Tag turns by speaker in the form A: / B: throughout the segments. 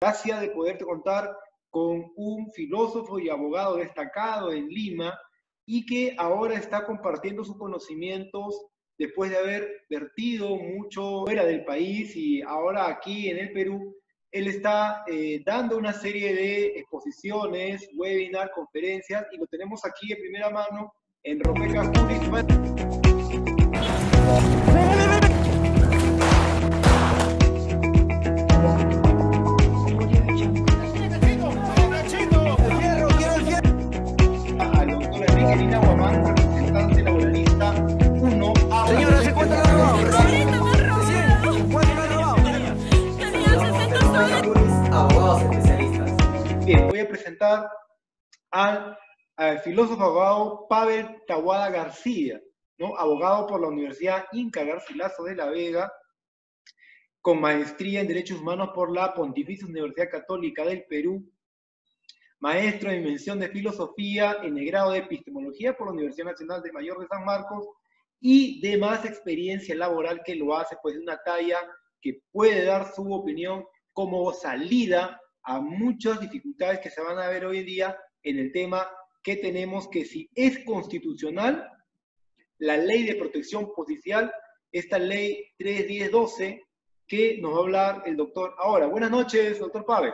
A: gracia de poder contar con un filósofo y abogado destacado en Lima y que ahora está compartiendo sus conocimientos después de haber vertido mucho fuera del país y ahora aquí en el Perú. Él está dando una serie de exposiciones, webinars, conferencias, y lo tenemos aquí de primera mano en Ropeca Juris. Al doctor Enrique Lina Guamán, representante laboralista 1.
B: Señora, ¿se cuenta la grabado?
C: Abogados especialistas.
A: Bien, voy a presentar al filósofo abogado Pavel Taboada García, ¿no? Abogado por la Universidad Inca Garcilaso de la Vega, con maestría en Derechos Humanos por la Pontificia Universidad Católica del Perú, maestro en mención de filosofía en el grado de epistemología por la Universidad Nacional de Mayor de San Marcos, y de más experiencia laboral que lo hace pues de una talla que puede dar su opinión como salida a muchas dificultades que se van a ver hoy en día en el tema que tenemos, que si es constitucional la ley de protección policial, esta ley 31012, que nos va a hablar el doctor ahora. Buenas noches, doctor Pavel.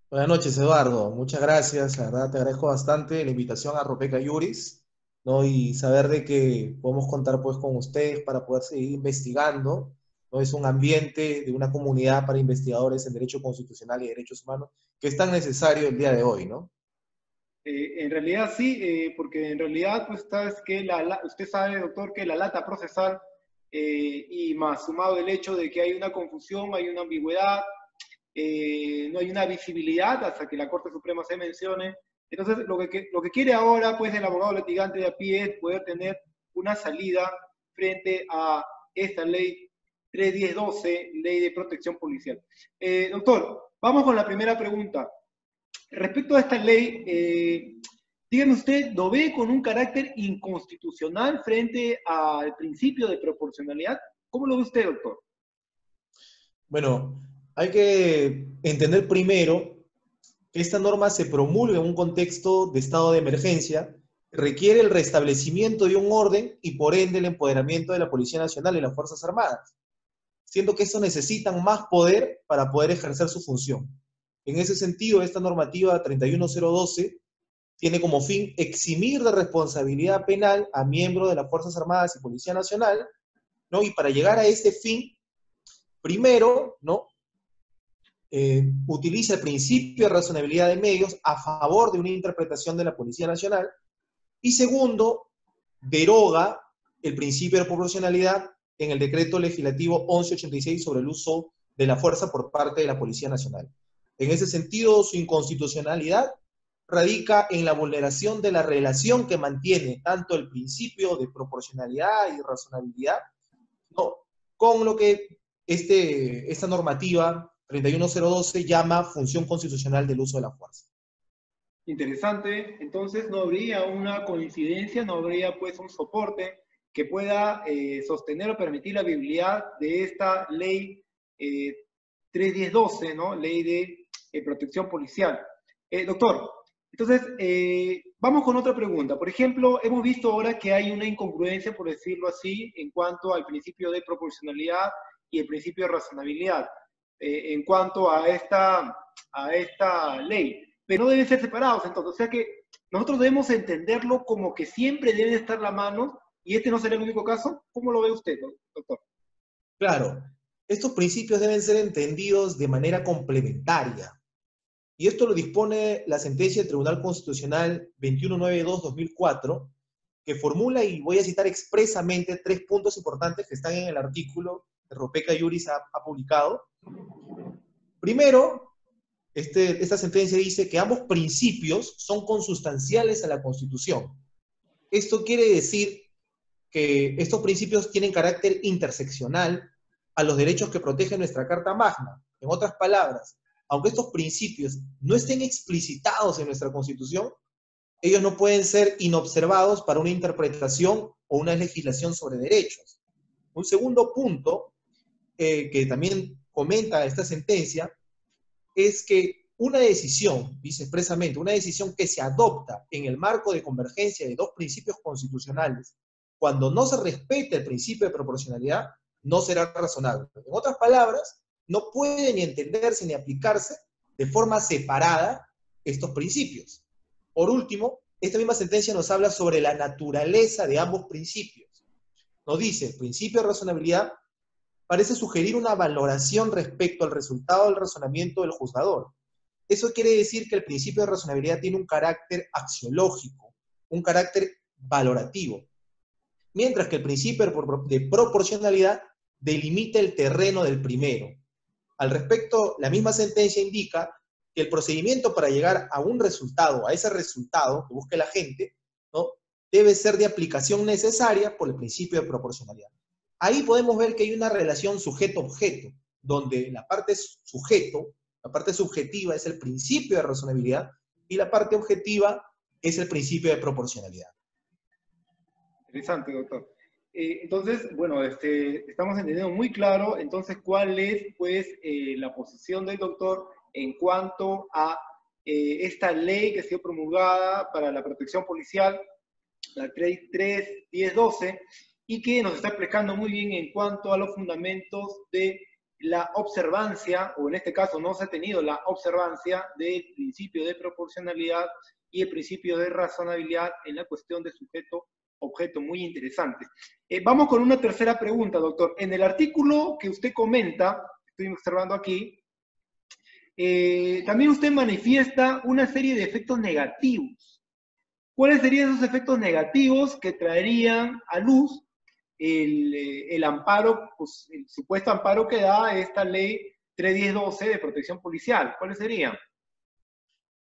B: Buenas noches, Eduardo. Muchas gracias. La verdad, te agradezco bastante la invitación a Ropeca Juris, ¿no? Y saber de que podemos contar pues con ustedes para poder seguir investigando, ¿no? Es un ambiente de una comunidad para investigadores en Derecho Constitucional y Derechos Humanos que es tan necesario el día de hoy, ¿no?
A: En realidad sí, porque en realidad pues, usted sabe, doctor, que la lata procesal y más sumado el hecho de que hay una confusión, hay una ambigüedad, no hay una visibilidad hasta que la Corte Suprema se mencione. Entonces, lo que quiere ahora pues, el abogado litigante de a pie es poder tener una salida frente a esta ley 31012, ley de protección policial. Doctor, vamos con la primera pregunta. Respecto a esta ley, dígame usted, ¿lo ve con un carácter inconstitucional frente al principio de proporcionalidad? ¿Cómo lo ve usted, doctor?
B: Bueno, hay que entender primero que esta norma se promulga en un contexto de estado de emergencia, requiere el restablecimiento de un orden y por ende el empoderamiento de la Policía Nacional y las Fuerzas Armadas, siendo que estos necesitan más poder para poder ejercer su función. En ese sentido, esta normativa 31012 tiene como fin eximir de responsabilidad penal a miembros de las Fuerzas Armadas y Policía Nacional, ¿no? Y para llegar a este fin, primero, ¿no? Utiliza el principio de razonabilidad de medios a favor de una interpretación de la Policía Nacional, y segundo, deroga el principio de proporcionalidad en el decreto legislativo 1186 sobre el uso de la fuerza por parte de la Policía Nacional. En ese sentido, su inconstitucionalidad radica en la vulneración de la relación que mantiene tanto el principio de proporcionalidad y razonabilidad, ¿no? Con lo que esta normativa 31012 llama función constitucional del uso de la fuerza.
A: Interesante. Entonces no habría una coincidencia, no habría pues un soporte que pueda sostener o permitir la viabilidad de esta ley 31012, ¿no? Ley de protección policial. Doctor, entonces vamos con otra pregunta. Por ejemplo, hemos visto ahora que hay una incongruencia, por decirlo así, en cuanto al principio de proporcionalidad y el principio de razonabilidad, en cuanto a esta ley. Pero no deben ser separados, entonces. O sea que nosotros debemos entenderlo como que siempre deben estar la mano, y este no será el único caso. ¿Cómo lo ve usted, doctor?
B: Claro, estos principios deben ser entendidos de manera complementaria. Y esto lo dispone la sentencia del Tribunal Constitucional 2192-2004, que formula, y voy a citar expresamente, 3 puntos importantes que están en el artículo que Ropeca Juris ha publicado. Primero, esta sentencia dice que ambos principios son consustanciales a la Constitución. Esto quiere decir que estos principios tienen carácter interseccional a los derechos que protege nuestra Carta Magna. En otras palabras, aunque estos principios no estén explicitados en nuestra Constitución, ellos no pueden ser inobservados para una interpretación o una legislación sobre derechos. Un segundo punto que también comenta esta sentencia es que una decisión, dice expresamente, una decisión que se adopta en el marco de convergencia de dos principios constitucionales, cuando no se respete el principio de proporcionalidad, no será razonable. En otras palabras, no puede ni entenderse ni aplicarse de forma separada estos principios. Por último, esta misma sentencia nos habla sobre la naturaleza de ambos principios. Nos dice, el principio de razonabilidad parece sugerir una valoración respecto al resultado del razonamiento del juzgador. Eso quiere decir que el principio de razonabilidad tiene un carácter axiológico, un carácter valorativo, mientras que el principio de proporcionalidad delimita el terreno del primero. Al respecto, la misma sentencia indica que el procedimiento para llegar a un resultado, a ese resultado que busque la gente, ¿no?, debe ser de aplicación necesaria por el principio de proporcionalidad. Ahí podemos ver que hay una relación sujeto-objeto, donde la parte sujeto, la parte subjetiva es el principio de razonabilidad y la parte objetiva es el principio de proporcionalidad.
A: Interesante, doctor. Entonces, bueno, estamos entendiendo muy claro, entonces, cuál es, pues, la posición del doctor en cuanto a esta ley que ha sido promulgada para la protección policial, la 3.10.12, y que nos está explicando muy bien en cuanto a los fundamentos de la observancia, o en este caso no se ha tenido la observancia del principio de proporcionalidad y el principio de razonabilidad en la cuestión de sujeto-objeto, muy interesante. Vamos con una tercera pregunta, doctor. En el artículo que usted comenta, estoy observando aquí, también usted manifiesta una serie de efectos negativos. ¿Cuáles serían esos efectos negativos que traerían a luz el amparo, pues, el supuesto amparo que da esta ley 3.10.12 de protección policial? ¿Cuáles serían?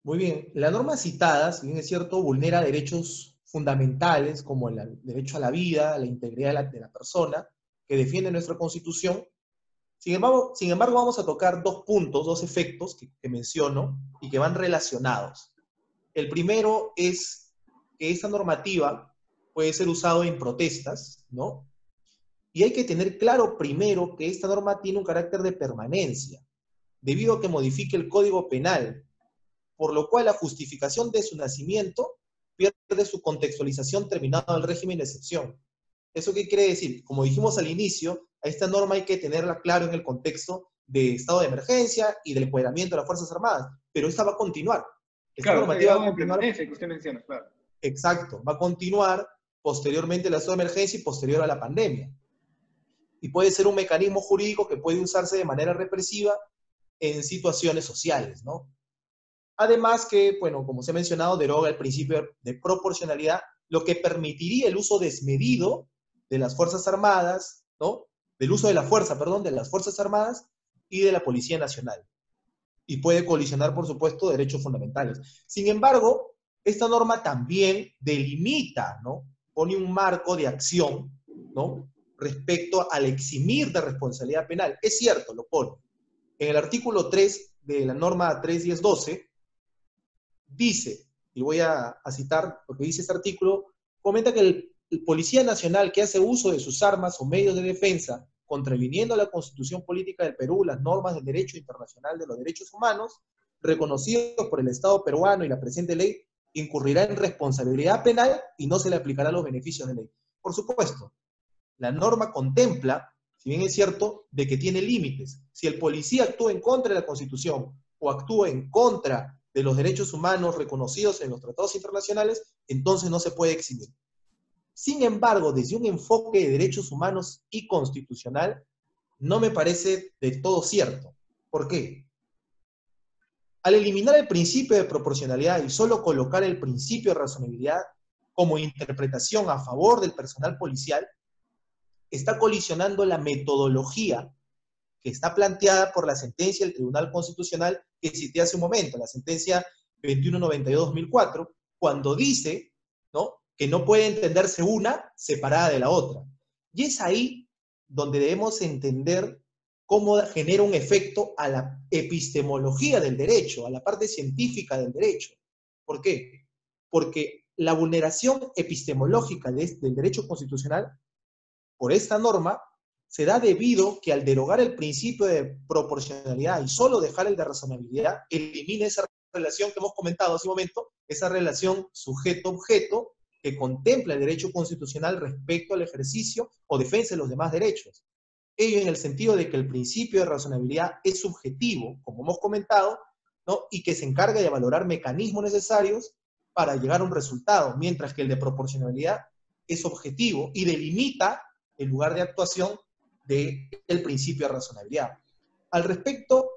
B: Muy bien, la norma citada, si bien es cierto, vulnera derechos fundamentales como el derecho a la vida, a la integridad de la persona, que defiende nuestra Constitución. Sin embargo, vamos a tocar dos puntos, dos efectos que menciono y que van relacionados. El primero es que esta normativa puede ser usada en protestas, ¿no? Y hay que tener claro primero que esta norma tiene un carácter de permanencia, debido a que modifica el Código Penal, por lo cual la justificación de su nacimiento pierde su contextualización terminado el régimen de excepción. ¿Eso qué quiere decir? Como dijimos al inicio, a esta norma hay que tenerla claro en el contexto de estado de emergencia y del empoderamiento de las Fuerzas Armadas, pero esta va a continuar. Esta
A: Claro,
B: normativa va a
A: de
B: continuar.
A: permanencia que usted menciona, claro.
B: Exacto, va a continuar posteriormente al estado de emergencia y posterior a la pandemia. Y puede ser un mecanismo jurídico que puede usarse de manera represiva en situaciones sociales, ¿no? Además que, bueno, como se ha mencionado, deroga el principio de proporcionalidad, lo que permitiría el uso desmedido de las Fuerzas Armadas, ¿no? Del uso de la fuerza, perdón, de las Fuerzas Armadas y de la Policía Nacional. Y puede colisionar, por supuesto, derechos fundamentales. Sin embargo, esta norma también delimita, ¿no? Pone un marco de acción, ¿no?, respecto al eximir de responsabilidad penal. Es cierto, lo pone. En el artículo 3 de la norma 3.10.12, dice, y voy a citar lo que dice este artículo, comenta que el Policía Nacional que hace uso de sus armas o medios de defensa, contraviniendo la Constitución Política del Perú, las normas del derecho internacional de los derechos humanos, reconocidos por el Estado peruano y la presente ley, incurrirá en responsabilidad penal y no se le aplicará los beneficios de ley. Por supuesto, la norma contempla, si bien es cierto, de que tiene límites. Si el policía actúa en contra de la Constitución o actúa en contra de los derechos humanos reconocidos en los tratados internacionales, entonces no se puede eximir. Sin embargo, desde un enfoque de derechos humanos y constitucional, no me parece de todo cierto. ¿Por qué? Al eliminar el principio de proporcionalidad y solo colocar el principio de razonabilidad como interpretación a favor del personal policial, está colisionando la metodología que está planteada por la sentencia del Tribunal Constitucional que cité hace un momento, la sentencia 2192-2004, cuando dice, ¿no?, que no puede entenderse una separada de la otra. Y es ahí donde debemos entender cómo genera un efecto a la epistemología del derecho, a la parte científica del derecho. ¿Por qué? Porque la vulneración epistemológica del derecho constitucional por esta norma se da debido que al derogar el principio de proporcionalidad y solo dejar el de razonabilidad, elimina esa relación que hemos comentado hace un momento, esa relación sujeto-objeto que contempla el derecho constitucional respecto al ejercicio o defensa de los demás derechos. Ello en el sentido de que el principio de razonabilidad es subjetivo, como hemos comentado, ¿no? Y que se encarga de valorar mecanismos necesarios para llegar a un resultado, mientras que el de proporcionalidad es objetivo y delimita el lugar de actuación del principio de razonabilidad. Al respecto,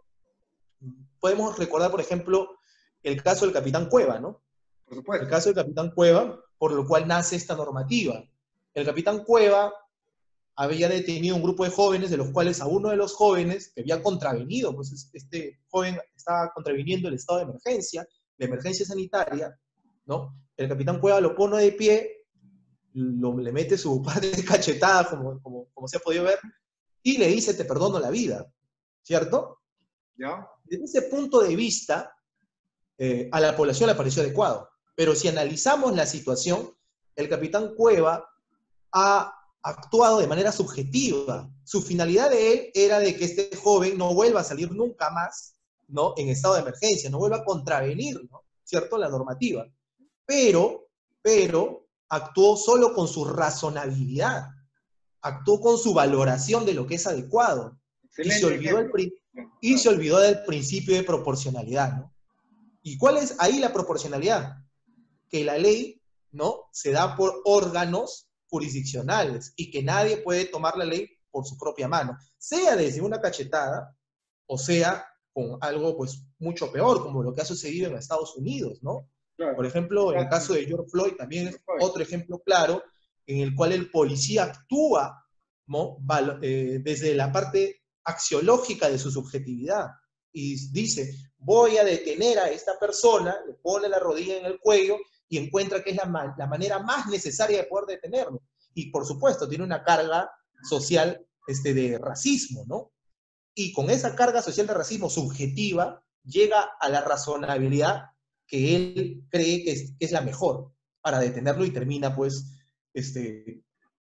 B: podemos recordar, por ejemplo, el caso del Capitán Cueva, ¿no?
A: Por supuesto.
B: El caso del Capitán Cueva, por lo cual nace esta normativa. El Capitán Cueva había detenido un grupo de jóvenes, de los cuales a uno de los jóvenes que había contravenido, pues este joven estaba contraviniendo el estado de emergencia, la emergencia sanitaria, ¿no? El Capitán Cueva lo pone de pie, le mete su parte de cachetada, como se ha podido ver, y le dice, te perdono la vida, ¿cierto?
A: ¿Ya?
B: Desde ese punto de vista, a la población le pareció adecuado. Pero si analizamos la situación, el Capitán Cueva ha actuado de manera subjetiva. Su finalidad de él era de que este joven no vuelva a salir nunca más, ¿no? En estado de emergencia, no vuelva a contravenir, ¿no? ¿Cierto? La normativa. Pero actuó solo con su razonabilidad, actuó con su valoración de lo que es adecuado, y se olvidó del principio de proporcionalidad, ¿no? ¿Y cuál es ahí la proporcionalidad? Que la ley, ¿no?, se da por órganos jurisdiccionales y que nadie puede tomar la ley por su propia mano, sea desde una cachetada o sea con algo pues mucho peor, como lo que ha sucedido en Estados Unidos, ¿no?
A: Claro.
B: Por ejemplo, en el caso de George Floyd también es otro ejemplo claro en el cual el policía actúa, ¿no?, desde la parte axiológica de su subjetividad y dice, voy a detener a esta persona, le pone la rodilla en el cuello y encuentra que es la manera más necesaria de poder detenerlo. Y por supuesto, tiene una carga social de racismo, ¿no? Y con esa carga social de racismo subjetiva, llega a la razonabilidad que él cree que es la mejor para detenerlo y termina, pues,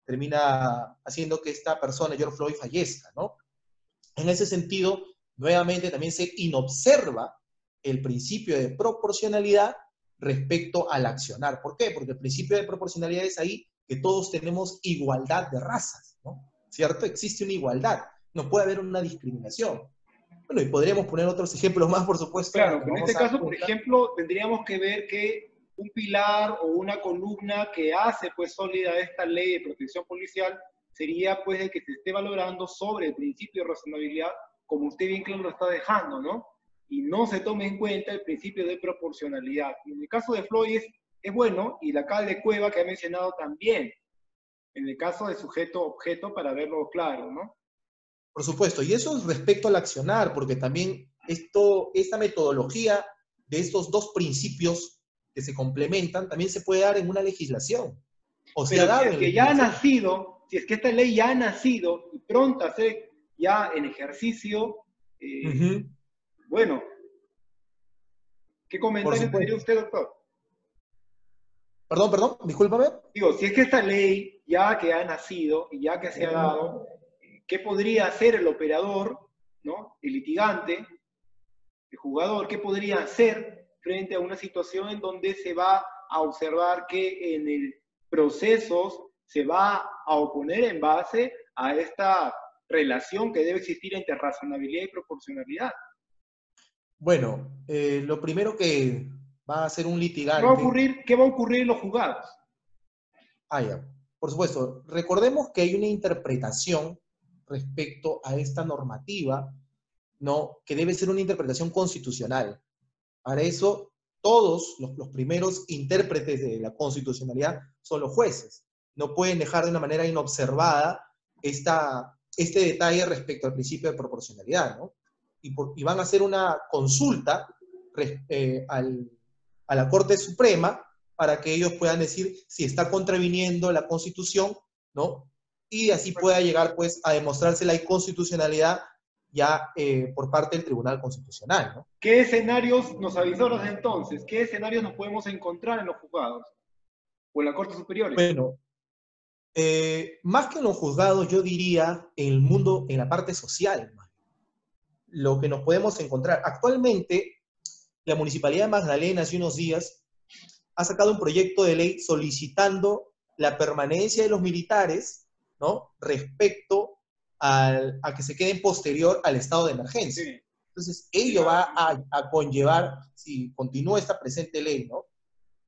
B: termina haciendo que esta persona, George Floyd, fallezca, ¿no? En ese sentido, nuevamente también se inobserva el principio de proporcionalidad respecto al accionar. ¿Por qué? Porque el principio de proporcionalidad es ahí que todos tenemos igualdad de razas, ¿no? ¿Cierto? Existe una igualdad, no puede haber una discriminación. Bueno, y podríamos poner otros ejemplos más, por supuesto.
A: Claro, en este caso, por ejemplo, tendríamos que ver que un pilar o una columna que hace pues sólida esta ley de protección policial sería pues el que se esté valorando sobre el principio de razonabilidad, como usted bien claro lo está dejando, ¿no? Y no se tome en cuenta el principio de proporcionalidad. En el caso de Floyd es bueno, y la acá de Cueva que ha mencionado también, en el caso de sujeto-objeto, para verlo claro, ¿no?
B: Por supuesto, y eso es respecto al accionar, porque también esta metodología de estos dos principios que se complementan también se puede dar en una legislación. O sea,
A: pero si es que ya ha nacido, si es que esta ley ya ha nacido y pronta a ser ya en ejercicio, bueno, ¿qué comentario tendría usted, doctor?
B: Perdón, discúlpame.
A: Digo, si es que esta ley ya que ha nacido y ya que se ha dado, ¿qué podría hacer el operador, ¿no?, el litigante, el jugador, qué podría hacer frente a una situación en donde se va a observar que en el proceso se va a oponer en base a esta relación que debe existir entre razonabilidad y proporcionalidad?
B: Bueno, lo primero que va a hacer un litigante...
A: ¿Qué va a ocurrir en los juzgados?
B: Ya. Por supuesto, recordemos que hay una interpretación respecto a esta normativa, ¿no?, que debe ser una interpretación constitucional. Para eso, todos los primeros intérpretes de la constitucionalidad son los jueces. No pueden dejar de una manera inobservada este detalle respecto al principio de proporcionalidad, ¿no? Y van a hacer una consulta a la Corte Suprema para que ellos puedan decir si está contraviniendo la Constitución, ¿no? Y así pueda llegar, pues, a demostrarse la inconstitucionalidad ya por parte del Tribunal Constitucional, ¿no?
A: ¿Qué escenarios nos avisoras entonces? ¿Qué escenarios nos podemos encontrar en los juzgados o en la Corte Superior?
B: Bueno, Más que en los juzgados, yo diría en el mundo, en la parte social, lo que nos podemos encontrar. Actualmente, la Municipalidad de Magdalena hace unos días ha sacado un proyecto de ley solicitando la permanencia de los militares, ¿no? Respecto a que se queden posterior al estado de emergencia.
A: Sí.
B: Entonces, ello va a conllevar, si continúa esta presente ley, ¿no?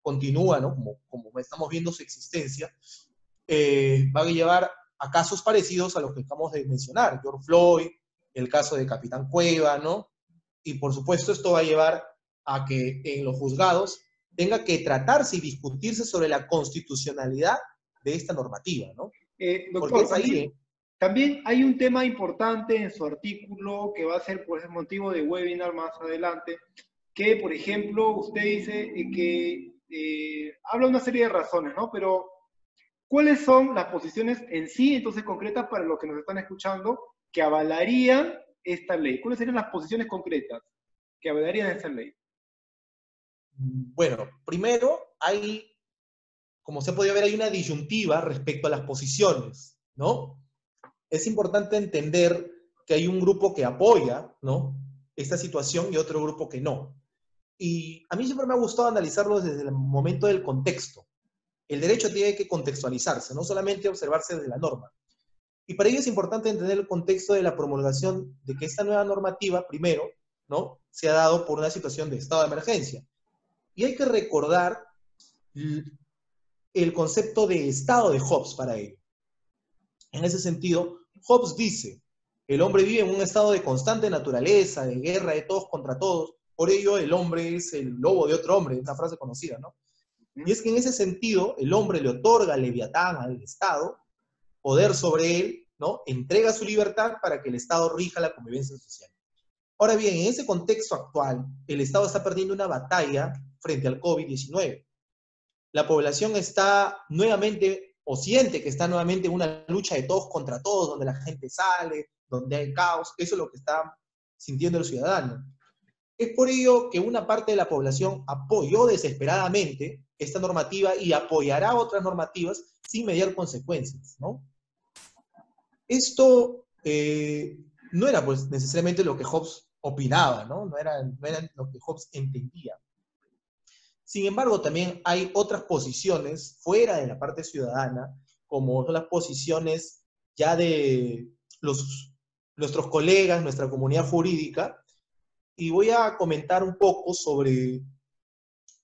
B: Continúa, ¿no? Como estamos viendo su existencia, va a llevar a casos parecidos a los que acabamos de mencionar, George Floyd, el caso de Capitán Cueva, ¿no? Y por supuesto esto va a llevar a que en los juzgados tenga que tratarse y discutirse sobre la constitucionalidad de esta normativa, ¿no? Porque
A: Doctor,
B: es ahí,
A: también hay un tema importante en su artículo que va a ser por ese motivo de webinar más adelante, que por ejemplo usted dice que habla una serie de razones, ¿no? Pero ¿cuáles son las posiciones en sí, entonces concretas para los que nos están escuchando, que avalarían esta ley? ¿Cuáles serían las posiciones concretas que avalarían esta ley?
B: bueno, primero hay, como se ha podido ver, hay una disyuntiva respecto a las posiciones, ¿no? Es importante entender que hay un grupo que apoya, ¿no?, esta situación y otro grupo que no. Y a mí siempre me ha gustado analizarlo desde el momento del contexto. El derecho tiene que contextualizarse, no solamente observarse desde la norma. Y para ello es importante entender el contexto de la promulgación de que esta nueva normativa, primero, ¿no?, se ha dado por una situación de estado de emergencia. Y hay que recordar el concepto de estado de Hobbes para ello. En ese sentido, Hobbes dice, el hombre vive en un estado de constante naturaleza, de guerra de todos contra todos, por ello el hombre es el lobo de otro hombre, esa frase conocida, ¿no? Y es que en ese sentido, el hombre le otorga al Leviatán, al Estado, poder sobre él, ¿no? Entrega su libertad para que el Estado rija la convivencia social. Ahora bien, en ese contexto actual, el Estado está perdiendo una batalla frente al COVID-19. La población está nuevamente, o siente que está nuevamente en una lucha de todos contra todos, donde la gente sale, donde hay caos. Eso es lo que está sintiendo el ciudadano. Es por ello que una parte de la población apoyó desesperadamente esta normativa y apoyará otras normativas sin mediar consecuencias, ¿no? Esto no era pues necesariamente lo que Hobbes opinaba, ¿no? No era lo que Hobbes entendía. Sin embargo, también hay otras posiciones fuera de la parte ciudadana, como son las posiciones ya de nuestros colegas, nuestra comunidad jurídica, y voy a comentar un poco sobre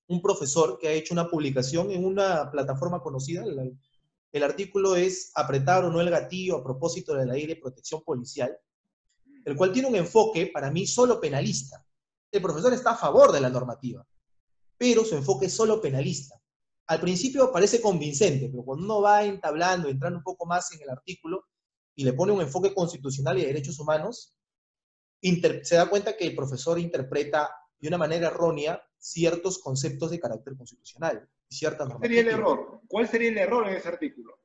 B: un profesor que ha hecho una publicación en una plataforma conocida. El artículo es "Apretar o no el gatillo a propósito de la ley de protección policial", el cual tiene un enfoque, para mí, solo penalista. El profesor está a favor de la normativa, pero su enfoque es solo penalista. Al principio parece convincente, pero cuando uno va entrando un poco más en el artículo y le pone un enfoque constitucional y de derechos humanos, se da cuenta que el profesor interpreta de una manera errónea ciertos conceptos de carácter constitucional y ciertas
A: ¿Cuál sería el
B: normativas.
A: error? ¿Cuál sería el error en ese artículo?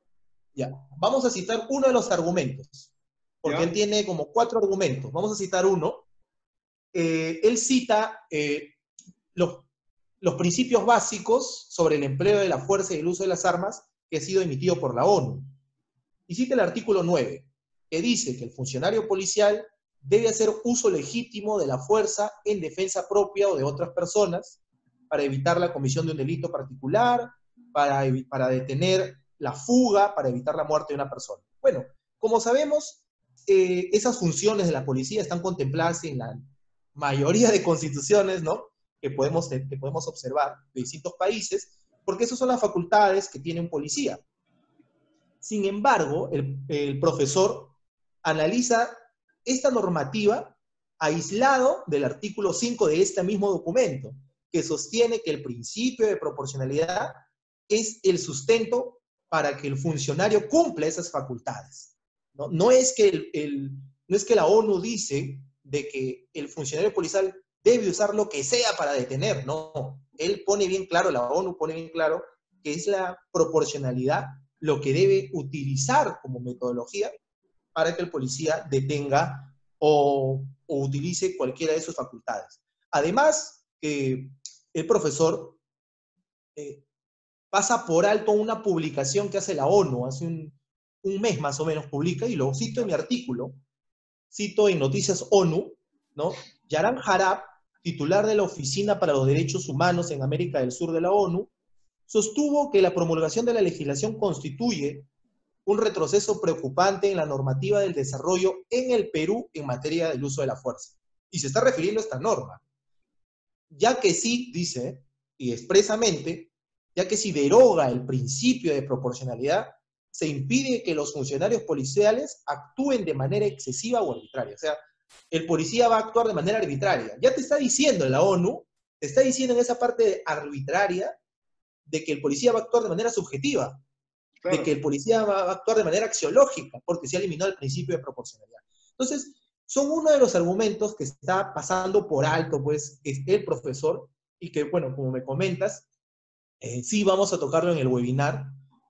B: Ya, vamos a citar uno de los argumentos, porque
A: ¿Ya?
B: él tiene como 4 argumentos. Vamos a citar uno. Él cita los principios básicos sobre el empleo de la fuerza y el uso de las armas que ha sido emitido por la ONU. Y cita el artículo 9, que dice que el funcionario policial debe hacer uso legítimo de la fuerza en defensa propia o de otras personas para evitar la comisión de un delito particular, para detener la fuga, para evitar la muerte de una persona. Bueno, como sabemos, esas funciones de la policía están contempladas en la mayoría de constituciones, ¿no?, que podemos observar de distintos países, porque esas son las facultades que tiene un policía. Sin embargo, el profesor analiza esta normativa aislado del artículo 5 de este mismo documento, que sostiene que el principio de proporcionalidad es el sustento para que el funcionario cumpla esas facultades. No es que la ONU dice de que el funcionario policial debe usar lo que sea para detener, no. Él pone bien claro, la ONU pone bien claro que es la proporcionalidad lo que debe utilizar como metodología para que el policía detenga o utilice cualquiera de sus facultades. Además, el profesor pasa por alto una publicación que hace la ONU hace un mes más o menos publica, y lo cito en mi artículo, cito en Noticias ONU, ¿no? Yaran Harab, titular de la Oficina para los Derechos Humanos en América del Sur de la ONU, sostuvo que la promulgación de la legislación constituye un retroceso preocupante en la normativa del desarrollo en el Perú en materia del uso de la fuerza. Y se está refiriendo a esta norma. Ya que sí, dice, y expresamente, ya que si deroga el principio de proporcionalidad, se impide que los funcionarios policiales actúen de manera excesiva o arbitraria. O sea, el policía va a actuar de manera arbitraria. Ya te está diciendo en la ONU, te está diciendo en esa parte arbitraria, de que el policía va a actuar de manera subjetiva,
A: Claro.
B: de que el policía va a actuar de manera axiológica, porque se ha eliminado el principio de proporcionalidad. Entonces, son uno de los argumentos que está pasando por alto, pues, el profesor, y que, bueno, como me comentas, sí vamos a tocarlo en el webinar,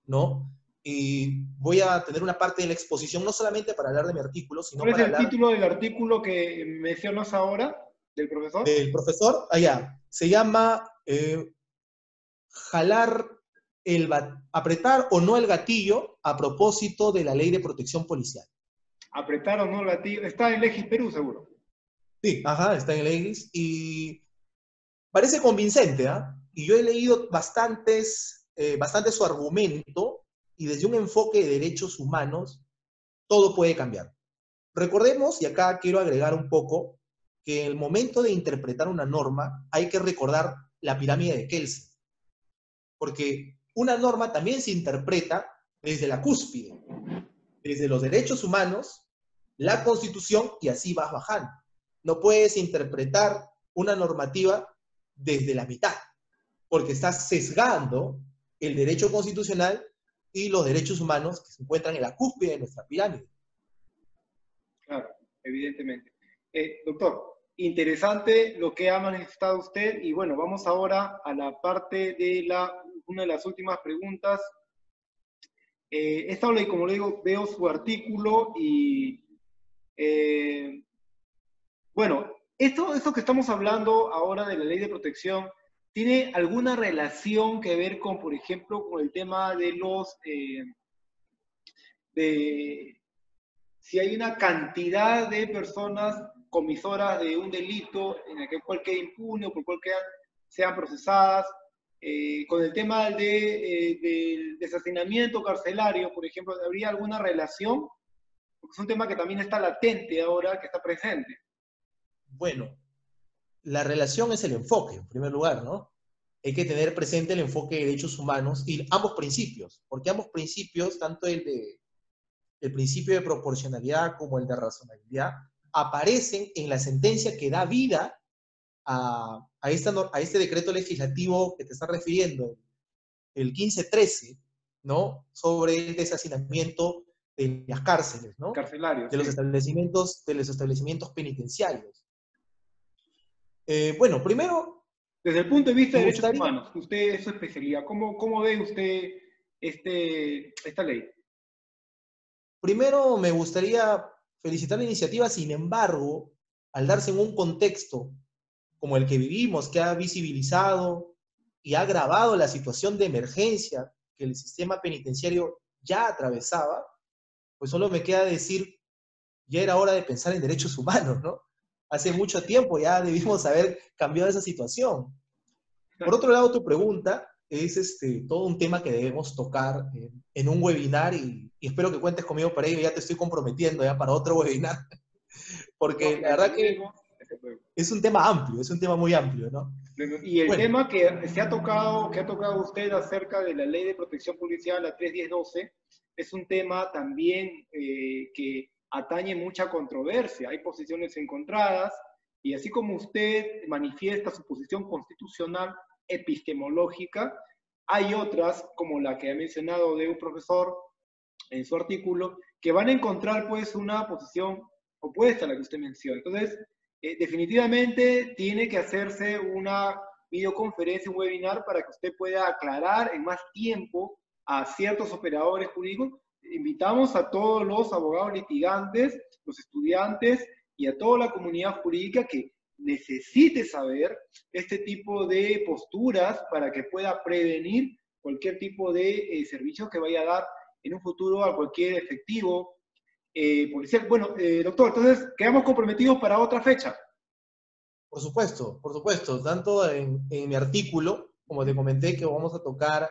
B: ¿no? Y voy a tener una parte de la exposición, no solamente para hablar de mi artículo, sino
A: ¿Cuál es
B: para
A: el
B: hablar
A: título del artículo que mencionas ahora, del profesor?
B: del profesor. Allá, se llama apretar o no el gatillo a propósito de la Ley de Protección Policial.
A: Apretar o no el gatillo. Está en Legis Perú, seguro.
B: Sí, ajá, está en el Legis y parece convincente, ¿ah? Y yo he leído bastante su argumento, y desde un enfoque de derechos humanos, todo puede cambiar. Recordemos, y acá quiero agregar un poco, que en el momento de interpretar una norma hay que recordar la pirámide de Kelsen, porque una norma también se interpreta desde la cúspide, desde los derechos humanos, la Constitución, y así vas bajando. No puedes interpretar una normativa desde la mitad, porque estás sesgando el derecho constitucional y los derechos humanos que se encuentran en la cúspide de nuestra pirámide.
A: Claro, evidentemente. Doctor, interesante lo que ha manifestado usted, y bueno, vamos ahora a la parte de una de las últimas preguntas. Como le digo, veo su artículo y bueno, esto que estamos hablando ahora de la ley de protección, ¿tiene alguna relación que ver con, por ejemplo, con el tema de si hay una cantidad de personas comisoras de un delito en el cual quede impune o por cual sean procesadas, con el tema del desacinamiento carcelario, por ejemplo, ¿habría alguna relación? Porque es un tema que también está latente ahora, que está presente.
B: Bueno, la relación es el enfoque, en primer lugar, ¿no? Hay que tener presente el enfoque de derechos humanos y ambos principios, porque ambos principios, tanto el principio de proporcionalidad como el de razonabilidad, aparecen en la sentencia que da vida a este decreto legislativo que te está refiriendo, el 1513, ¿no? Sobre el deshacinamiento de las cárceles, ¿no?
A: Carcelarios.
B: De los establecimientos penitenciarios. Bueno, primero,
A: desde el punto de vista de
B: me
A: derechos
B: gustaría,
A: humanos, usted es su especialidad. ¿Cómo ve usted esta ley?
B: primero me gustaría felicitar la iniciativa, sin embargo, al darse en un contexto como el que vivimos, que ha visibilizado y ha agravado la situación de emergencia que el sistema penitenciario ya atravesaba, pues solo me queda decir, ya era hora de pensar en derechos humanos, ¿no? Hace mucho tiempo ya debimos haber cambiado esa situación. Por otro lado, tu pregunta es todo un tema que debemos tocar en un webinar, y espero que cuentes conmigo para ello. Ya te estoy comprometiendo ya para otro webinar, porque la verdad que es un tema amplio, es un tema muy amplio, ¿no?
A: Y el
B: Bueno,
A: tema que ha tocado usted acerca de la ley de protección policial, la 31012, es un tema también que atañe mucha controversia. Hay posiciones encontradas, y así como usted manifiesta su posición constitucional epistemológica, hay otras, como la que ha mencionado de un profesor en su artículo, que van a encontrar pues una posición opuesta a la que usted menciona. Entonces, definitivamente tiene que hacerse una videoconferencia, un webinar, para que usted pueda aclarar en más tiempo a ciertos operadores jurídicos. Invitamos a todos los abogados litigantes, los estudiantes y a toda la comunidad jurídica que necesite saber este tipo de posturas para que pueda prevenir cualquier tipo de servicio que vaya a dar en un futuro a cualquier efectivo policial. Bueno, doctor, entonces quedamos comprometidos para otra fecha.
B: Por supuesto, tanto en mi artículo, como te comenté, que vamos a tocar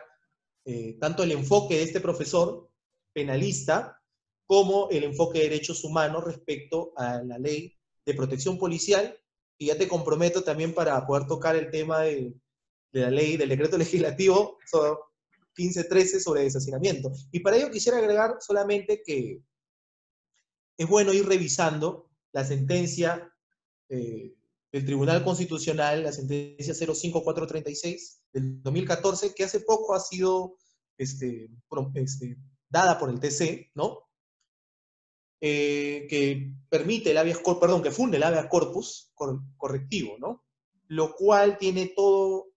B: tanto el enfoque de este profesor penalista, como el enfoque de derechos humanos respecto a la ley de protección policial, y ya te comprometo también para poder tocar el tema de la ley, del decreto legislativo 1513 sobre deshacinamiento. Y para ello quisiera agregar solamente que es bueno ir revisando la sentencia del Tribunal Constitucional, la sentencia 05436 del 2014, que hace poco ha sido dada por el TC, ¿no? Que permite el habeas corpus, perdón, que funde el habeas corpus correctivo, ¿no? Lo cual tiene todo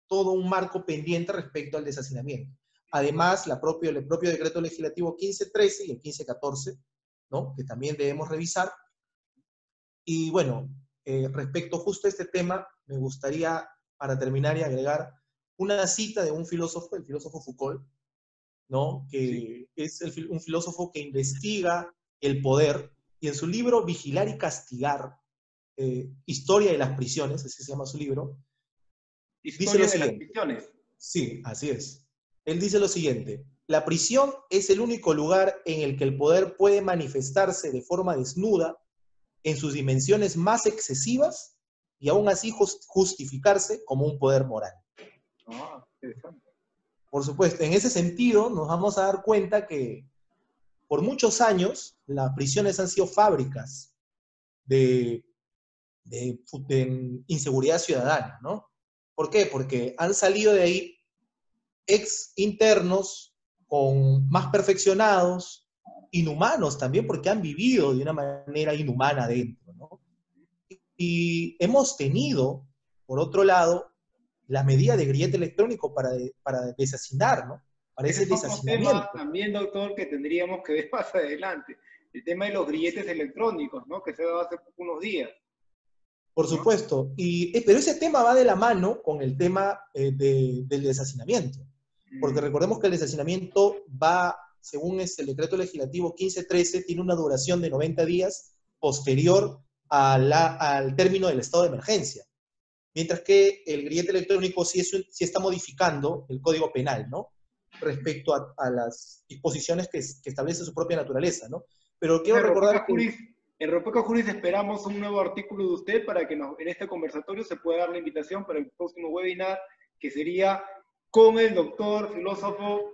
B: un marco pendiente respecto al deshacinamiento. Además, el propio decreto legislativo 1513 y el 1514, ¿no? Que también debemos revisar. Y bueno, respecto justo a este tema, me gustaría, para terminar y agregar, una cita de un filósofo, el filósofo Foucault, ¿no? Que es un filósofo que investiga el poder, y en su libro Vigilar y Castigar, Historia de las Prisiones, así se llama su libro, dice lo siguiente.
A: Las prisiones.
B: Sí, así es. Él dice lo siguiente: la prisión es el único lugar en el que el poder puede manifestarse de forma desnuda, en sus dimensiones más excesivas, y aún así justificarse como un poder moral.
A: Ah, interesante.
B: Por supuesto, en ese sentido nos vamos a dar cuenta que por muchos años las prisiones han sido fábricas de inseguridad ciudadana, ¿no? ¿Por qué? Porque han salido de ahí ex internos más perfeccionados, inhumanos también, porque han vivido de una manera inhumana dentro, ¿no? Y hemos tenido, por otro lado, la medida de grillete electrónico para deshacinar, ¿no? Para ese deshacinamiento.
A: Tema también, doctor, que tendríamos que ver más adelante. El tema de los grilletes electrónicos, ¿no? Que se ha dado hace unos días.
B: Por supuesto. Pero ese tema va de la mano con el tema del deshacinamiento. Porque recordemos que el deshacinamiento va, según el decreto legislativo 1513, tiene una duración de 90 días posterior al término del estado de emergencia. Mientras que el grillete electrónico sí está modificando el Código Penal, ¿no? Respecto a las disposiciones que establece su propia naturaleza, ¿no? Pero quiero recordar que...
A: En Ropeca Juris esperamos un nuevo artículo de usted para que en este conversatorio se pueda dar la invitación para el próximo webinar, que sería con el doctor filósofo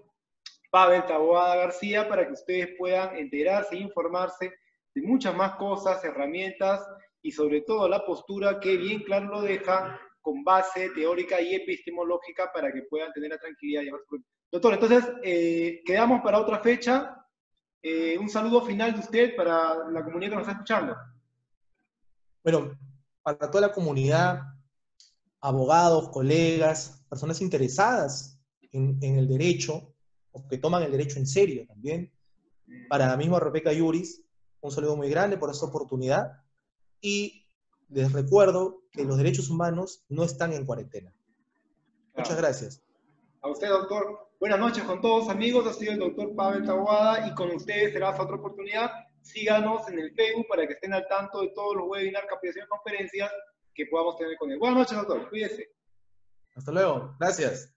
A: Pavel Taboada García, para que ustedes puedan enterarse e informarse de muchas más cosas, herramientas y sobre todo la postura que bien claro lo deja con base teórica y epistemológica para que puedan tener la tranquilidad de llevar su... Doctor, entonces quedamos para otra fecha. Un saludo final de usted para la comunidad que nos está escuchando.
B: Bueno, para toda la comunidad, abogados, colegas, personas interesadas en el derecho, o que toman el derecho en serio también, para mismo Ropeca Juris, un saludo muy grande por esta oportunidad, y les recuerdo que los derechos humanos no están en cuarentena. Muchas gracias.
A: A usted, doctor. Buenas noches con todos, amigos. Ha sido el doctor Pavel Taboada y con ustedes será hasta otra oportunidad. Síganos en el Facebook para que estén al tanto de todos los webinars, capacitaciones y conferencias que podamos tener con él. Buenas noches, doctor. Cuídese.
B: Hasta luego. Gracias.